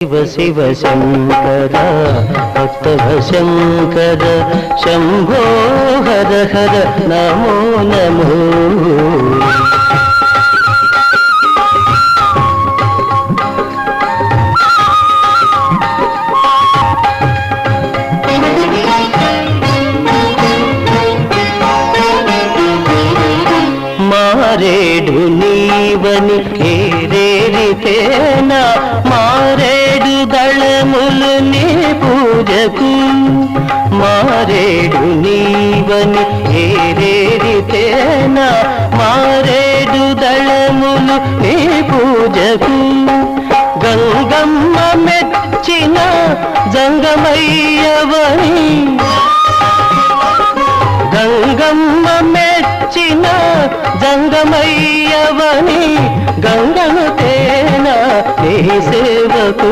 శివ శివ శంకర భక్తవ శంకర శంభో హర హర నమో నమో. మారేడు నీవని ఏరేరితేనా మారేడు దళములు నీ పూజకు. మారేడు నీవని ఏరేరితేనా మారేడు దళములు నీ పూజకు. గంగమ్మ మెచ్చిన జంగమయ్యవని గంగమ్మ మెచ్చిన జంగమయ్యవని గంగను తేనా నీ సేవకు.